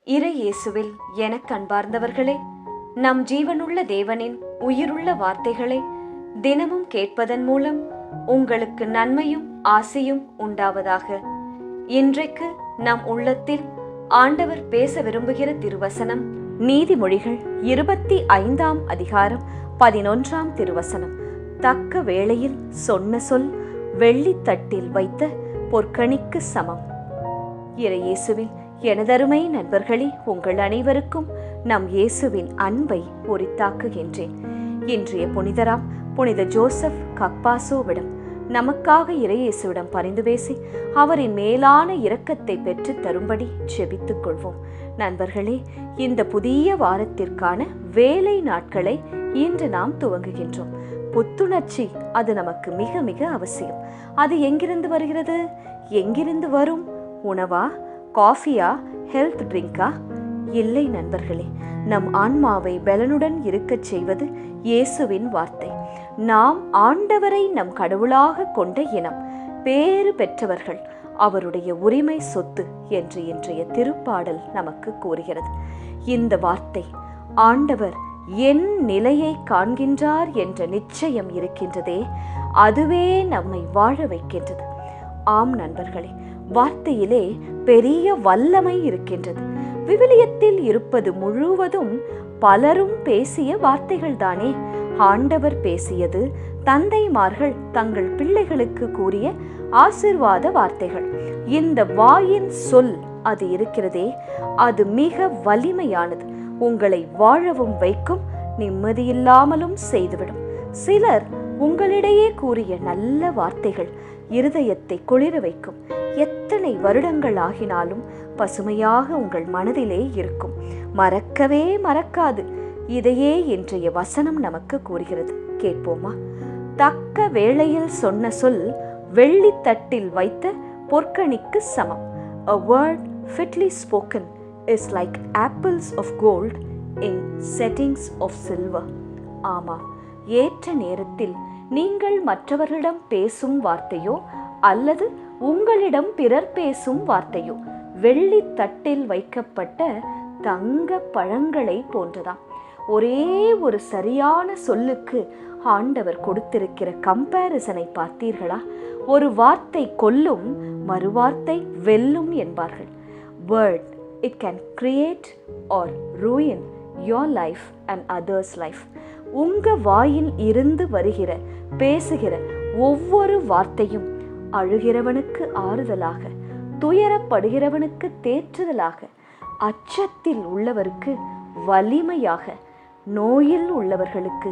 இறை இயேசுவில் எனக் அன்பார்ந்தவர்களே, நம் ஜீவனுள்ள தேவனின் உயிருள்ள வார்த்தைகளை தினமும் கேட்பதன் மூலம் உங்களுக்கு நன்மையும் ஆசையும் உண்டாவதாக. இன்றைக்கு நம் உள்ளத்தில் ஆண்டவர் பேச விரும்புகிற திருவசனம் நீதிமொழிகள் 25ஆம் அதிகாரம் 11ஆம் திருவசனம். தக்க வேளையில் சொன்ன சொல் வெள்ளித்தட்டில் வைத்த பொற்கணிக்கு சமம். இறை இயேசுவில் எனதருமை நண்பர்களே, உங்கள் அனைவருக்கும் நம் இயேசுவின் அன்பை உரித்தாக்குகின்றேன். இன்றைய புனிதராம் புனித ஜோசப் கக்பாசோவிடம் நமக்காக இறை இயேசுவிடம் பரிந்து பேசி அவரின் மேலான இரக்கத்தை பெற்று தரும்படி ஜெபித்துக் கொள்வோம். நண்பர்களே, இந்த புதிய வாரத்திற்கான வேலை நாட்களை இன்று நாம் துவங்குகின்றோம். புத்துணர்ச்சி அது நமக்கு மிக மிக அவசியம். அது எங்கிருந்து வருகிறது? எங்கிருந்து வரும்? உணவா, காஃபியா, ஹெல்த் ட்ரிங்கா? இல்லை நண்பர்களே, நம் ஆன்மாவை பலனுடன் இருக்கச் செய்வது இயேசுவின் வார்த்தை. நாம் ஆண்டவரை நம் கடவுளாக கொண்ட இனம், பேறு பெற்றவர்கள், அவருடைய உரிமை சொத்து என்று இன்றைய திருப்பாடல் நமக்கு கூறுகிறது. இந்த வார்த்தை ஆண்டவர் என் நிலையை காண்கின்றார் என்ற நிச்சயம் இருக்கின்றதே, அதுவே நம்மை வாழ வைக்கின்றது. ஆம் நண்பர்களே, வார்த்தையிலே பெரிய வல்லமை இருக்கின்றது. விவிலியத்தில் இருப்பது முழுவதும் பலரும் பேசிய வார்த்தைகள் தானே. ஆண்டவர் பேசியது தந்தைமார்கள் தங்கள் பிள்ளைகளுக்கு கூறிய ஆசீர்வாத வார்த்தைகள். இந்த வாயின் சொல் அது இருக்கிறதே, அது மிக வலிமையானது. உங்களை வாழவும் வைக்கும், நிம்மதியில்லாமலும் செய்துவிடும். சிலர் உங்களிடையே கூறிய நல்ல வார்த்தைகள் இருதயத்தை குளிர வைக்கும். எத்தனை வருடங்கள் ஆகினாலும் பசுமையாக உங்கள் மனதிலே இருக்கும், மறக்கவே மறக்காது. இதையே இன்றைய வசனம் நமக்கு கூறுகிறது. கேட்போமா? தக்க வேளையில் சொன்ன சொல் வெள்ளித்தட்டில் வைத்த பொற்கணிக்கு சமம். A word fitly spoken is like apples of gold in settings of silver. ஆமாம், ஏற்ற நேரத்தில் நீங்கள் மற்றவர்களிடம் பேசும் வார்த்தையோ அல்லது உங்களிடம் பிறர் பேசும் வார்த்தையோ வெள்ளித்தட்டில் வைக்கப்பட்ட தங்க பழங்களை போன்றதாம். ஒரே ஒரு சரியான சொல்லுக்கு ஆண்டவர் கொடுத்திருக்கிற கம்பேரிசனை பார்த்தீர்களா? ஒரு வார்த்தை கொல்லும், மறுவார்த்தை வெல்லும் என்பார்கள். Word, it can create or ruin your life and others' life. உங்க வாயில் இருந்து வருகிற பேசுகிற ஒவ்வொரு வார்த்தையும் அழுகிறவனுக்கு ஆறுதலாக, துயரப்படுகிறவனுக்கு தேற்றுதலாக, அச்சத்தில் உள்ளவருக்கு வலிமையாக, நோயில் உள்ளவர்களுக்கு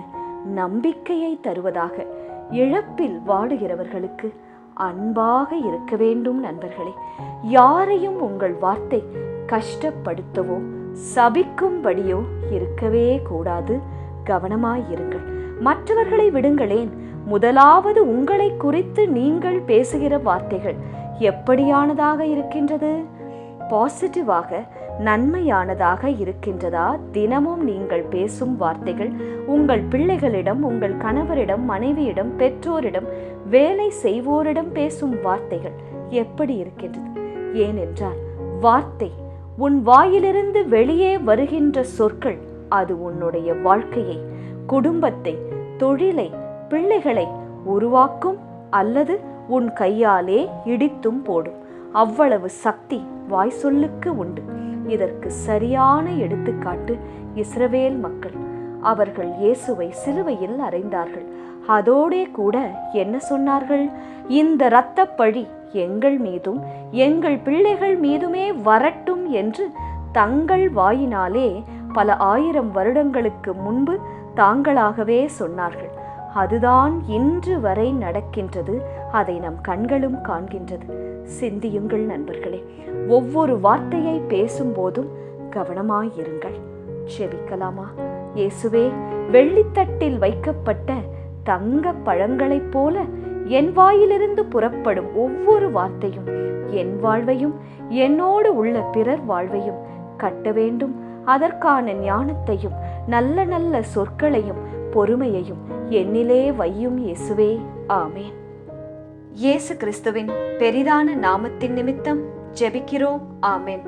நம்பிக்கையை தருவதாக, இழப்பில் வாடுகிறவர்களுக்கு அன்பாக இருக்க வேண்டும். நண்பர்களே, யாரையும் உங்கள் வார்த்தை கஷ்டப்படுத்தவோ சபிக்கும்படியோ இருக்கவே கூடாது. கவனமாயிருங்கள். மற்றவர்களை விடுங்களேன், முதலாவது உங்களை குறித்து நீங்கள் பேசுகிற வார்த்தைகள் எப்படியானதாக இருக்கின்றது? பாசிட்டிவாக, நன்மையானதாக இருக்கின்றதா? தினமும் நீங்கள் பேசும் வார்த்தைகள் உங்கள் பிள்ளைகளிடம், உங்கள் கணவரிடம், மனைவியிடம், பெற்றோரிடம், வேலை செய்வோரிடம் பேசும் வார்த்தைகள் எப்படி இருக்கின்றது? ஏனென்றால் வார்த்தை, உன் வாயிலிருந்து வெளியே வருகின்ற சொற்கள், அது உன்னுடைய வாழ்க்கையை, குடும்பத்தை, தொழிலை, பிள்ளைகளை உருவாக்கும் அல்லது உன் கையாலே இடித்தும் போடும். அவ்வளவு சக்தி வாய் சொல்லுக்கு உண்டு. இதற்கு சரியான எடுத்துக்காட்டு இஸ்ரவேல் மக்கள். அவர்கள் இயேசுவை சிலுவையில் அறைந்தார்கள். அதோடே கூட என்ன சொன்னார்கள்? இந்த இரத்தப்பழி எங்கள் மீதும் எங்கள் பிள்ளைகள் மீதுமே வரட்டும் என்று தங்கள் வாயினாலே பல ஆயிரம் வருடங்களுக்கு முன்பு தாங்களாகவே சொன்னார்கள். அதுதான் இன்று வரை நடக்கின்றது. அதை நம் கண்களும் காண்கின்றது. சிந்தியுங்கள் நண்பர்களே, ஒவ்வொரு வார்த்தையை பேசும்போதும் கவனமாயிருங்கள். ஜெபிக்கலாமா? இயேசுவே, வெள்ளித்தட்டில் வைக்கப்பட்ட தங்க பழங்களைப் போல என் வாயிலிருந்து புறப்படும் ஒவ்வொரு வார்த்தையும் என் வாழ்வையும் என்னோடு உள்ள பிறர் வாழ்வையும் கட்ட வேண்டும். அதற்கான ஞானத்தையும் நல்ல நல்ல சொற்களையும் பொறுமையையும் என்னிலே வையும் இயேசுவே. ஆமேன். இயேசு கிறிஸ்துவின் பெரிதான நாமத்தின் நிமித்தம் ஜெபிக்கிறோம். ஆமேன்.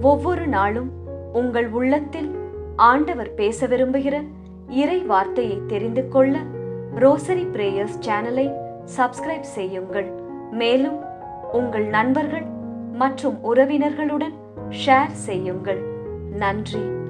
ஒவ்வொரு நாளும் உங்கள் உள்ளத்தில் ஆண்டவர் பேச விரும்புகிற இறை வார்த்தையை தெரிந்து கொள்ள ரோசரி பிரேயர்ஸ் சேனலை சப்ஸ்கிரைப் செய்யுங்கள். மேலும் உங்கள் நண்பர்கள் மற்றும் உறவினர்களுடன் ஷேர் செய்யுங்கள். நன்றி.